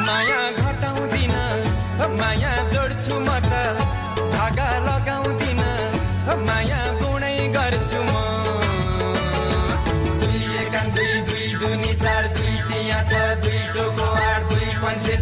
माया घटाउँदिन माया जोड्छु म त धागा लगाउँदिन माया गुणै गर्छु म दुई एकान दुई दुई दुनी चार दुई तिया छ दुई चौको आठ दुई पन्चे